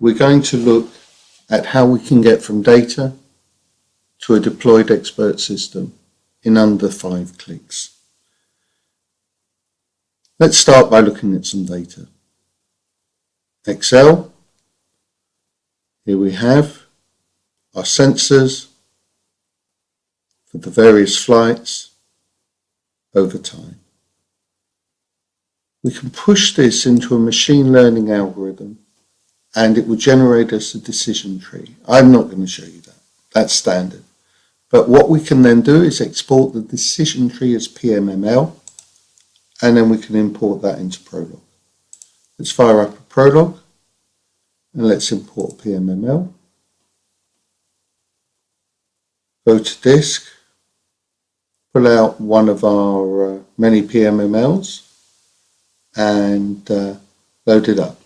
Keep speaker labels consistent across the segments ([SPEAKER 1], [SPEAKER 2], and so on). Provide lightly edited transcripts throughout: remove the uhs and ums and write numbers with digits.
[SPEAKER 1] we're going to look at how we can get from data to a deployed expert system in under 5 clicks. Let's start by looking at some data. Excel. Here we have our sensors for the various flights over time. We can push this into a machine learning algorithm and it will generate us a decision tree. I'm not going to show you that. That's standard. But what we can then do is export the decision tree as PMML, and then we can import that into Prolog. Let's fire up a Prolog and let's import PMML. Go to disk, pull out one of our many PMMLs and load it up.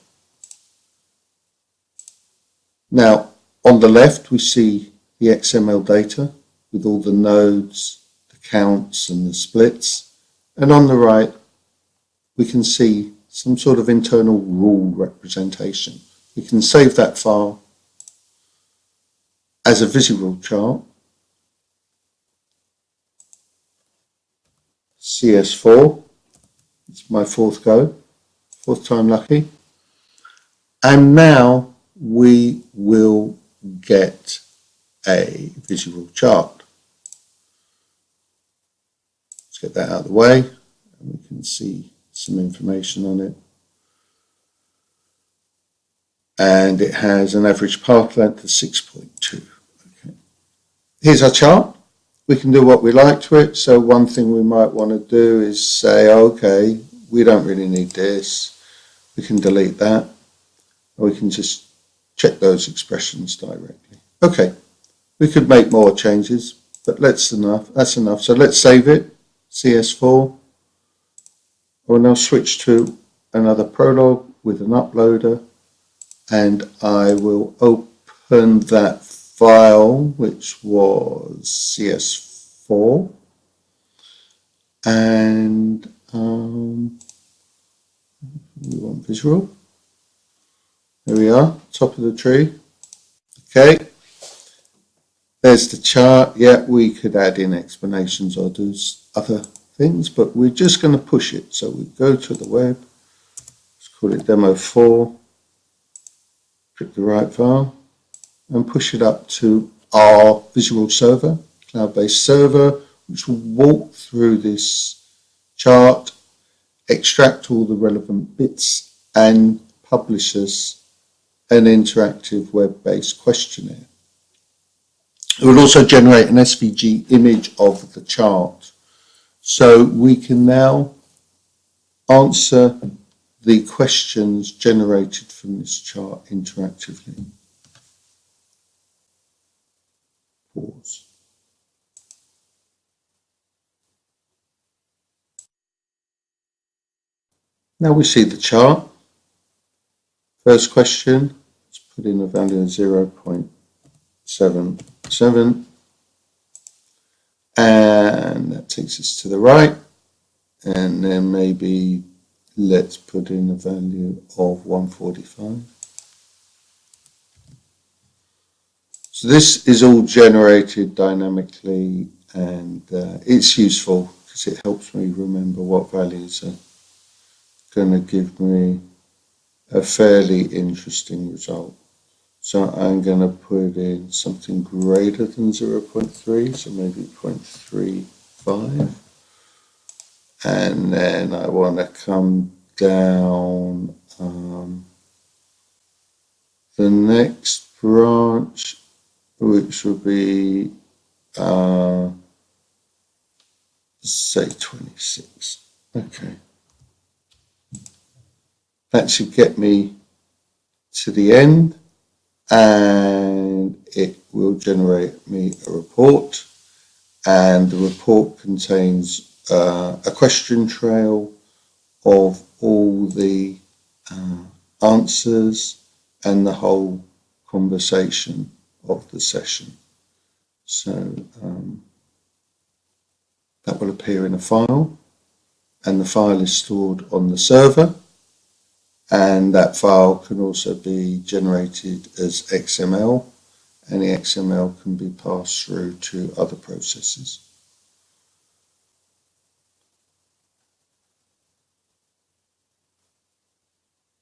[SPEAKER 1] Now, on the left, we see the XML data with all the nodes, the counts and the splits. And on the right, we can see some sort of internal rule representation. We can save that file as a visual chart. CS4, it's my fourth time lucky. And now we will get a visual chart. Let's get that out of the way and we can see some information on it. And it has an average path length of 6.2. Okay. Here's our chart. We can do what we like to it. So one thing we might want to do is say, okay, we don't really need this. We can delete that. Or we can just check those expressions directly. Okay, we could make more changes, but that's enough. So let's save it, CS4. I will now switch to another Prolog with an uploader, and I will open that file, which was CS4, and we want visual. There we are, top of the tree. Okay, there's the chart. Yeah, we could add in explanations or do other things, but we're just going to push it. So we go to the web, let's call it demo 4, click the right file, and push it up to our visual server, cloud-based server, which will walk through this chart, extract all the relevant bits, and publish us an interactive web-based questionnaire. It will also generate an SVG image of the chart. So we can now answer the questions generated from this chart interactively. Pause. Now we see the chart. First question, let's put in a value of 0.77, and that takes us to the right, and then maybe let's put in a value of 145. So this is all generated dynamically, and it's useful because it helps me remember what values are going to give me a fairly interesting result. So I'm going to put in something greater than 0.3, so maybe 0.35. And then I want to come down the next branch, which will be, say 26. Okay. That should get me to the end, and it will generate me a report, and the report contains a question trail of all the answers and the whole conversation of the session. So that will appear in a file, and the file is stored on the server. and that file can also be generated as XML, and the XML can be passed through to other processes.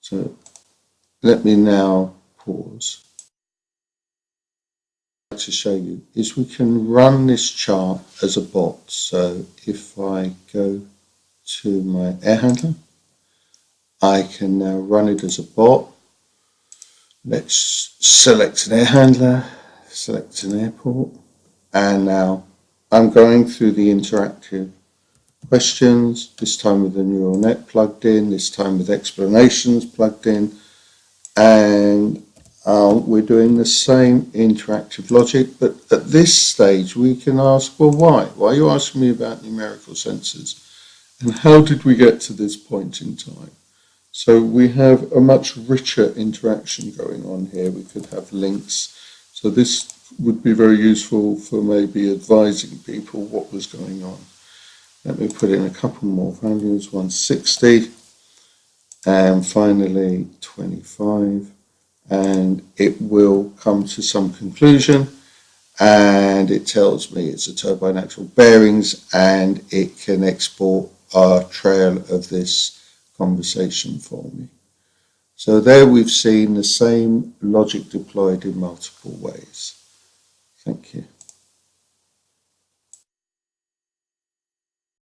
[SPEAKER 1] So let me now pause. What I'd like to show you is we can run this chart as a bot. So if I go to my air handler, I can now run it as a bot. Let's select an air handler, select an airport, and now I'm going through the interactive questions, this time with the neural net plugged in, this time with explanations plugged in, and we're doing the same interactive logic, but at this stage we can ask, well, why? Why are you asking me about numerical sensors? And how did we get to this point in time? So we have a much richer interaction going on here. We could have links. So this would be very useful for maybe advising people what was going on. Let me put in a couple more values, 160 and finally 25, and it will come to some conclusion, and it tells me it's a turbine axle bearings, and it can export a trail of this conversation for me. So there we've seen the same logic deployed in multiple ways. Thank you.